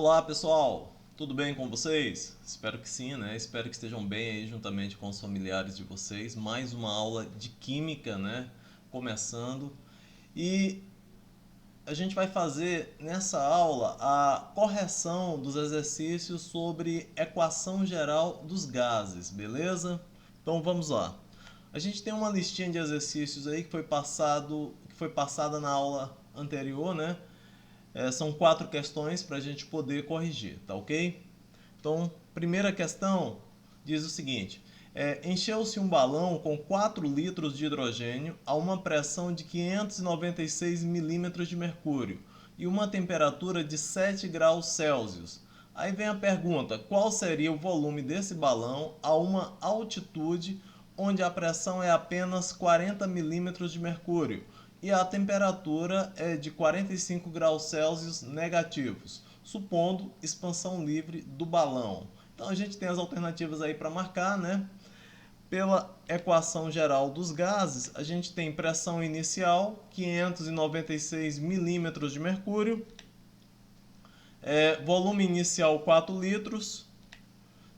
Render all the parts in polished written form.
Olá pessoal, tudo bem com vocês? Espero que sim, né? Espero que estejam bem aí juntamente com os familiares de vocês. Mais uma aula de química, né? Começando. E a gente vai fazer nessa aula a correção dos exercícios sobre equação geral dos gases, beleza? Então vamos lá. A gente tem uma listinha de exercícios aí que foi passada na aula anterior, né? São 4 questões para a gente poder corrigir, tá ok? Então, primeira questão diz o seguinte: encheu-se um balão com 4 litros de hidrogênio a uma pressão de 596 milímetros de mercúrio e uma temperatura de 7 graus Celsius. Aí vem a pergunta: qual seria o volume desse balão a uma altitude onde a pressão é apenas 40 milímetros de mercúrio e a temperatura é de 45 graus Celsius negativos, supondo expansão livre do balão? Então a gente tem as alternativas aí para marcar, né? Pela equação geral dos gases, a gente tem pressão inicial, 596 milímetros de mercúrio, volume inicial 4 litros,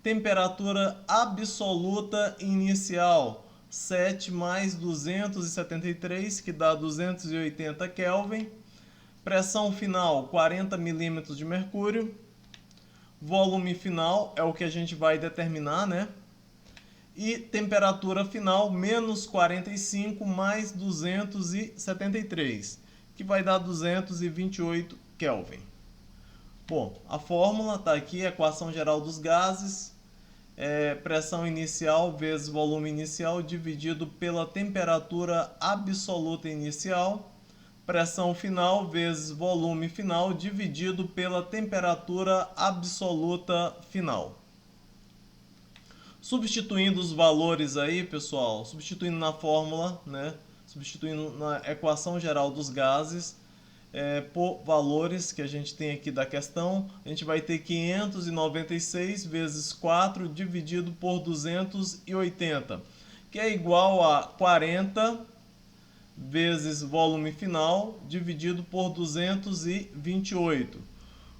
temperatura absoluta inicial 7 mais 273, que dá 280 Kelvin, pressão final 40 milímetros de mercúrio, volume final é o que a gente vai determinar, né? E temperatura final menos 45 mais 273, que vai dar 228 Kelvin. Bom, a fórmula está aqui, equação geral dos gases, pressão inicial vezes volume inicial dividido pela temperatura absoluta inicial, pressão final vezes volume final dividido pela temperatura absoluta final. Substituindo os valores aí, pessoal, substituindo na fórmula, né? Substituindo na equação geral dos gases, por valores que a gente tem aqui da questão, a gente vai ter 596 vezes 4 dividido por 280, que é igual a 40 vezes volume final dividido por 228.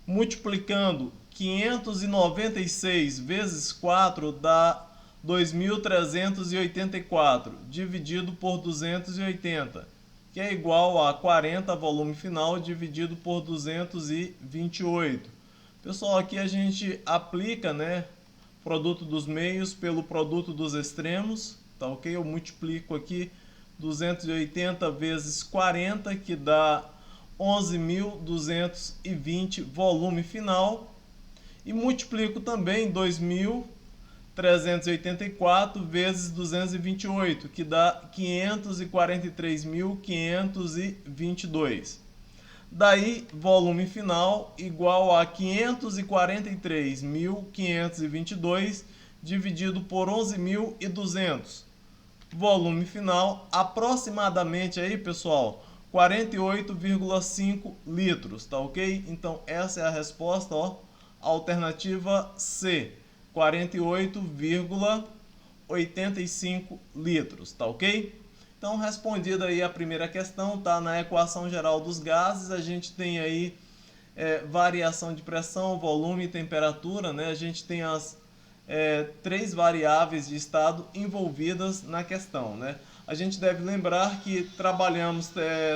Multiplicando 596 vezes 4 dá 2.384 dividido por 280, que é igual a 40 volume final dividido por 228. Pessoal, aqui a gente aplica, né, produto dos meios pelo produto dos extremos, tá ok? Eu multiplico aqui 280 vezes 40, que dá 11.220 volume final, e multiplico também 2.384 vezes 228, que dá 543.522. Daí, volume final igual a 543.522 dividido por 11.200. Volume final, aproximadamente aí, pessoal, 48,5 litros, tá ok? Então, essa é a resposta, ó, alternativa C, 48,85 litros, tá ok? Então, respondida aí a primeira questão, tá na equação geral dos gases, a gente tem aí variação de pressão, volume e temperatura, né? A gente tem as 3 variáveis de estado envolvidas na questão, né? A gente deve lembrar que trabalhamos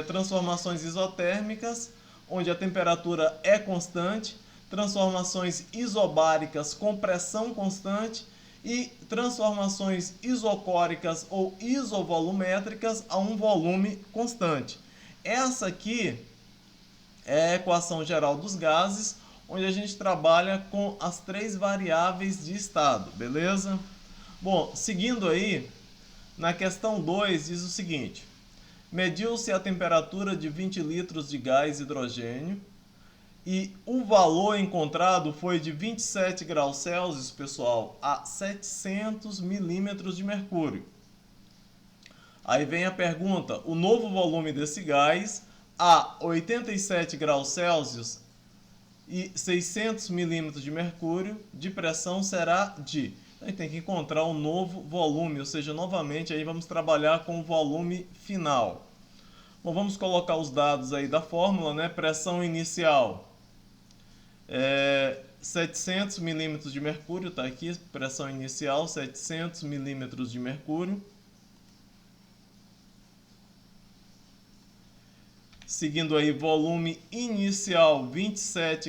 transformações isotérmicas, onde a temperatura é constante, transformações isobáricas com pressão constante e transformações isocóricas ou isovolumétricas a um volume constante. Essa aqui é a equação geral dos gases, onde a gente trabalha com as 3 variáveis de estado, beleza? Bom, seguindo aí, na questão 2 diz o seguinte: mediu-se a temperatura de 20 litros de gás hidrogênio e o valor encontrado foi de 27 graus Celsius, pessoal, a 700 milímetros de mercúrio. Aí vem a pergunta: o novo volume desse gás a 87 graus Celsius e 600 milímetros de mercúrio de pressão será de... A gente tem que encontrar um novo volume, ou seja, novamente aí vamos trabalhar com o volume final. Bom, vamos colocar os dados aí da fórmula, né? Pressão inicial 700 milímetros de mercúrio, está aqui, pressão inicial, 700 milímetros de mercúrio. Seguindo aí, volume inicial 20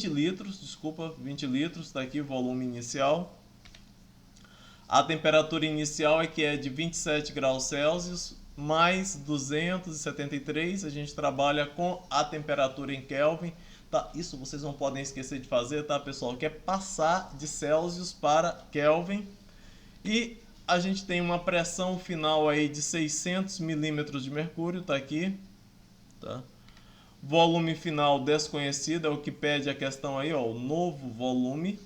litros, desculpa, 20 litros, está aqui volume inicial. A temperatura inicial é que é de 27 graus Celsius, mais 273, a gente trabalha com a temperatura em Kelvin. Tá, isso vocês não podem esquecer de fazer, tá, pessoal? Que é passar de Celsius para Kelvin. E a gente tem uma pressão final aí de 600 milímetros de mercúrio, tá aqui. Tá? Volume final desconhecido, é o que pede a questão aí, ó, o novo volume.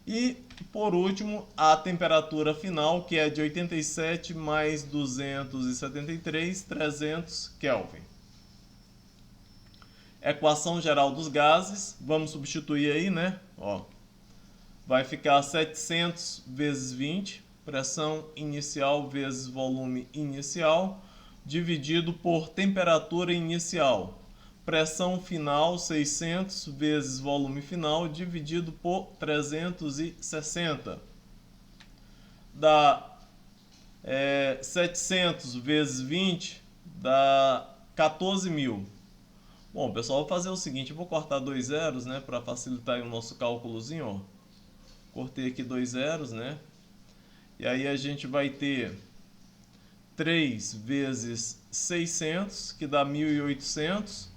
E, por último, a temperatura final, que é de 87 mais 273, 300 Kelvin. Equação geral dos gases, vamos substituir aí, né? Ó, vai ficar 700 vezes 20, pressão inicial vezes volume inicial, dividido por temperatura inicial. Pressão final 600 vezes volume final, dividido por 360. Dá 700 vezes 20, dá 14.000. Bom, pessoal, vou fazer o seguinte, eu vou cortar 2 zeros, né, para facilitar o nosso cálculozinho, ó. Cortei aqui 2 zeros, né? E aí a gente vai ter 3 vezes 600, que dá 1.800,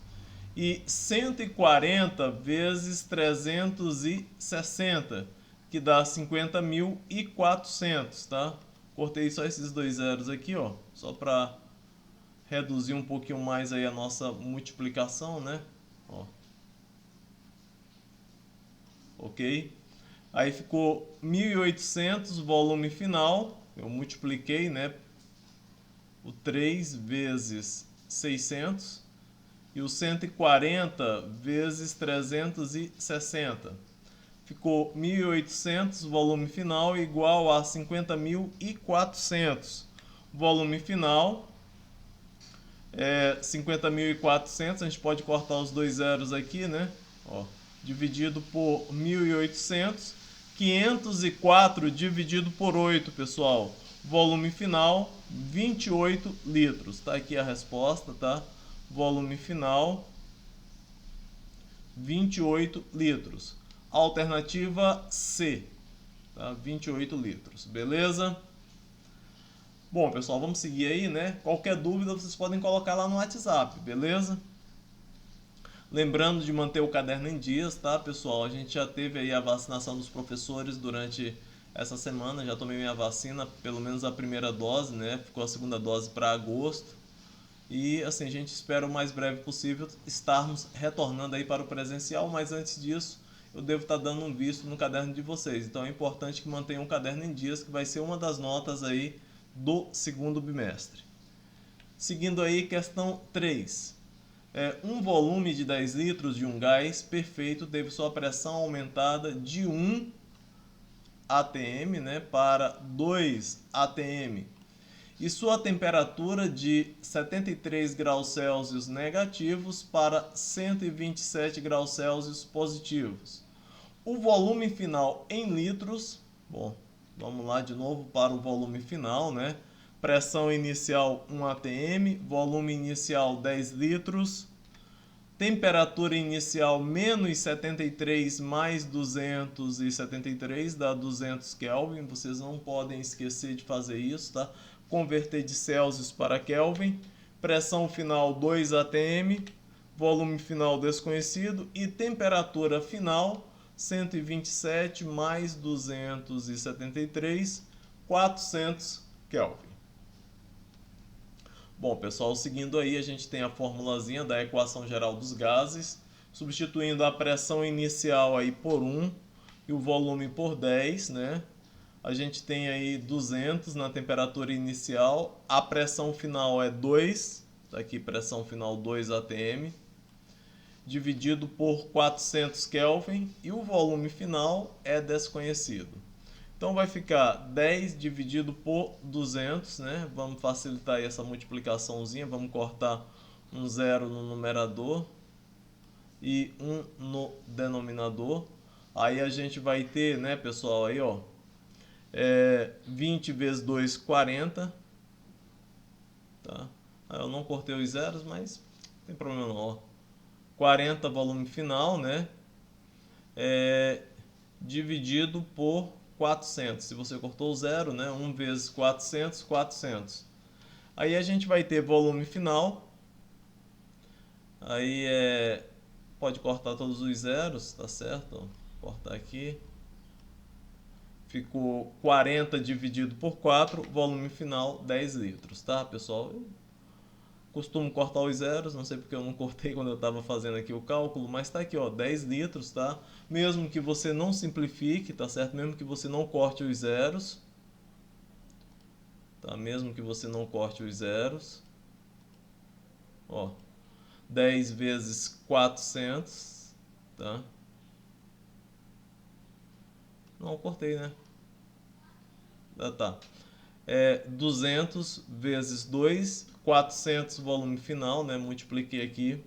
e 140 vezes 360, que dá 50.400, tá? Cortei só esses 2 zeros aqui, ó, só para reduzir um pouquinho mais aí a nossa multiplicação, né? Ó. Ok? Aí ficou 1.800 volume final, eu multipliquei, né? O 3 vezes 600 e o 140 vezes 360. Ficou 1.800 volume final igual a 50.400. Volume final 50.400, a gente pode cortar os 2 zeros aqui, né? Ó, dividido por 1.800, 504 dividido por 8, pessoal. Volume final 28 litros. Tá aqui a resposta, tá? Volume final 28 litros. Alternativa C, tá? 28 litros, beleza? Bom, pessoal, vamos seguir aí, né? Qualquer dúvida vocês podem colocar lá no WhatsApp, beleza? Lembrando de manter o caderno em dias, tá, pessoal? A gente já teve aí a vacinação dos professores durante essa semana, já tomei minha vacina, pelo menos a primeira dose, né? Ficou a segunda dose para agosto. E assim, a gente espera o mais breve possível estarmos retornando aí para o presencial, mas antes disso, eu devo estar dando um visto no caderno de vocês. Então é importante que mantenham o caderno em dias, que vai ser uma das notas aí do segundo bimestre. Seguindo aí, questão 3. Um volume de 10 litros de um gás perfeito teve sua pressão aumentada de 1 atm, né, para 2 atm e sua temperatura de 73 graus Celsius negativos para 127 graus Celsius positivos. O volume final em litros, bom, vamos lá de novo para o volume final, né? Pressão inicial 1 atm, volume inicial 10 litros, temperatura inicial menos 73 mais 273 dá 200 Kelvin, vocês não podem esquecer de fazer isso, tá? Converter de Celsius para Kelvin, pressão final 2 atm, volume final desconhecido e temperatura final 127 mais 273, 400 Kelvin. Bom, pessoal, seguindo aí, a gente tem a formulazinha da equação geral dos gases, substituindo a pressão inicial aí por 1 e o volume por 10, né? A gente tem aí 200 na temperatura inicial, a pressão final é 2, tá aqui pressão final 2 atm, dividido por 400 Kelvin e o volume final é desconhecido. Então vai ficar 10 dividido por 200, né? Vamos facilitar aí essa multiplicaçãozinha, vamos cortar um zero no numerador e 1 no denominador. Aí a gente vai ter, né, pessoal, aí, ó, 20 vezes 2, 40. Tá? Aí eu não cortei os zeros, mas não tem problema não, ó. 40 volume final, né? Dividido por 400. Se você cortou o zero, né? 1 vezes 400, 400. Aí a gente vai ter volume final. Aí pode cortar todos os zeros, tá certo? Vou cortar aqui. Ficou 40 dividido por 4, volume final 10 litros, tá, pessoal? Eu costumo cortar os zeros, não sei porque eu não cortei quando eu estava fazendo aqui o cálculo, mas tá aqui, ó, 10 litros, tá? Mesmo que você não simplifique, tá certo? Mesmo que você não corte os zeros, tá? Mesmo que você não corte os zeros, ó, 10 vezes 400, tá? Não, cortei, né? Tá. 200 vezes 2, 400 volume final, né? Multipliquei aqui.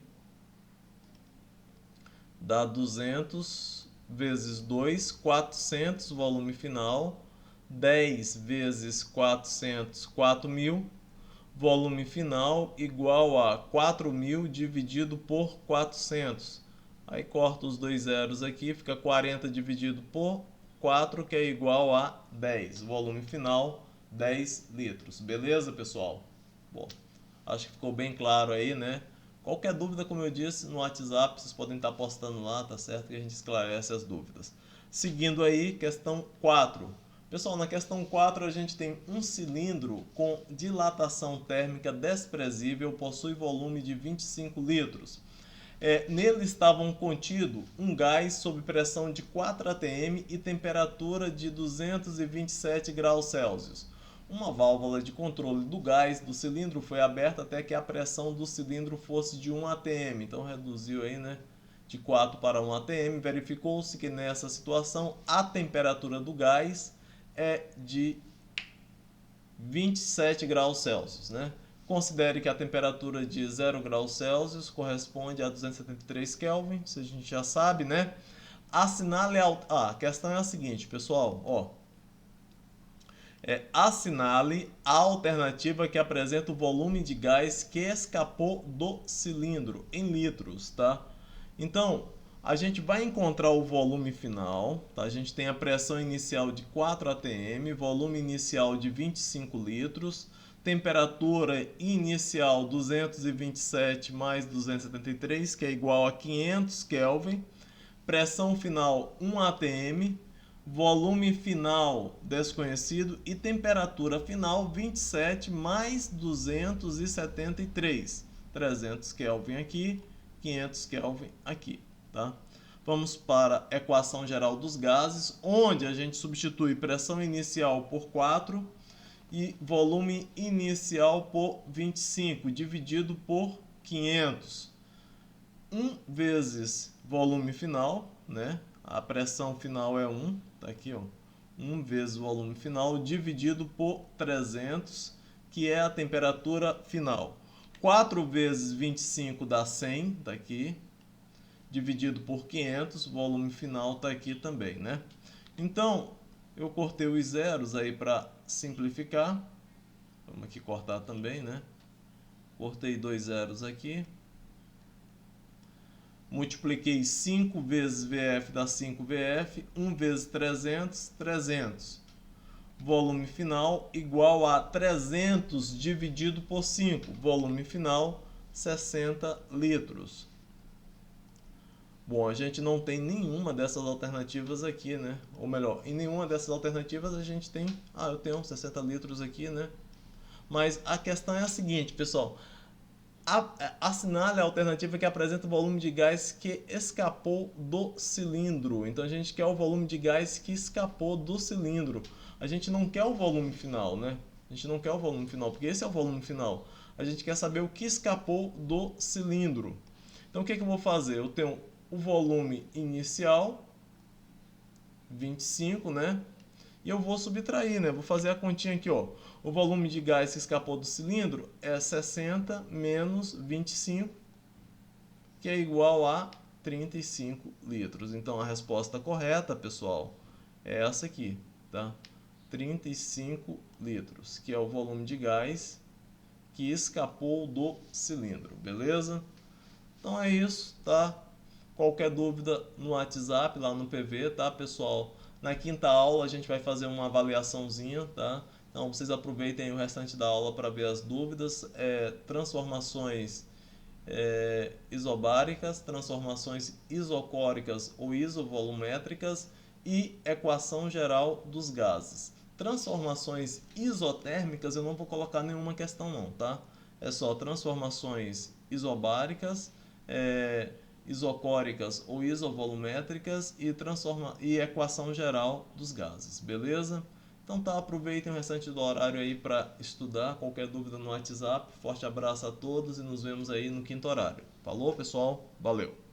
Dá 200 vezes 2, 400 volume final. 10 vezes 400, 4.000. Volume final igual a 4.000 dividido por 400. Aí corta os dois zeros aqui, fica 40 dividido por 4, que é igual a 10. Volume final, 10 litros. Beleza, pessoal? Bom, acho que ficou bem claro aí, né? Qualquer dúvida, como eu disse, no WhatsApp, vocês podem estar postando lá, tá certo? Que a gente esclarece as dúvidas. Seguindo aí, questão 4. Pessoal, na questão 4 a gente tem um cilindro com dilatação térmica desprezível, possui volume de 25 litros. Nele estavam contido um gás sob pressão de 4 atm e temperatura de 227 graus Celsius. Uma válvula de controle do gás do cilindro foi aberta até que a pressão do cilindro fosse de 1 atm. Então reduziu aí, né, de 4 para 1 atm. Verificou-se que nessa situação a temperatura do gás é de 27 graus Celsius, né? Considere que a temperatura de 0 graus Celsius corresponde a 273 Kelvin, isso a gente já sabe, né? Assinale a questão é a seguinte, pessoal, ó. Assinale a alternativa que apresenta o volume de gás que escapou do cilindro em litros, tá? Então, a gente vai encontrar o volume final, tá? A gente tem a pressão inicial de 4 atm, volume inicial de 25 litros, temperatura inicial 227 mais 273, que é igual a 500 Kelvin, pressão final 1 atm, volume final desconhecido e temperatura final 27 mais 273, 300 Kelvin aqui, 500 Kelvin aqui, tá? Vamos para a equação geral dos gases, onde a gente substitui pressão inicial por 4 e volume inicial por 25, dividido por 500. 1 vezes volume final, né? A pressão final é 1, tá aqui, ó. 1 vezes o volume final dividido por 300, que é a temperatura final. 4 vezes 25 dá 100, tá aqui. Dividido por 500, volume final tá aqui também, né? Então, eu cortei os zeros aí para simplificar. Vamos aqui cortar também, né? Cortei 2 zeros aqui. Multipliquei 5 vezes VF dá 5 VF, 1 vezes 300, 300. Volume final igual a 300 dividido por 5. Volume final, 60 litros. Bom, a gente não tem nenhuma dessas alternativas aqui, né? Ou melhor, em nenhuma dessas alternativas a gente tem... eu tenho 60 litros aqui, né? Mas a questão é a seguinte, pessoal. Assinale a alternativa que apresenta o volume de gás que escapou do cilindro. Então a gente quer o volume de gás que escapou do cilindro. A gente não quer o volume final, né? A gente não quer o volume final, porque esse é o volume final. A gente quer saber o que escapou do cilindro. Então o que eu vou fazer? Eu tenho o volume inicial, 25, né? E eu vou subtrair, né? Vou fazer a continha aqui, ó. O volume de gás que escapou do cilindro é 60 menos 25, que é igual a 35 litros. Então a resposta correta, pessoal, é essa aqui, tá? 35 litros, que é o volume de gás que escapou do cilindro, beleza? Então é isso, tá? Qualquer dúvida no WhatsApp, lá no PV, tá, pessoal? Na quinta aula a gente vai fazer uma avaliaçãozinha, tá? Então vocês aproveitem o restante da aula para ver as dúvidas, transformações isobáricas, transformações isocóricas ou isovolumétricas e equação geral dos gases. Transformações isotérmicas eu não vou colocar nenhuma questão não, tá? É só transformações isobáricas, isocóricas ou isovolumétricas e equação geral dos gases, beleza? Então tá, aproveitem o restante do horário aí para estudar. Qualquer dúvida no WhatsApp. Forte abraço a todos e nos vemos aí no quinto horário. Falou, pessoal? Valeu!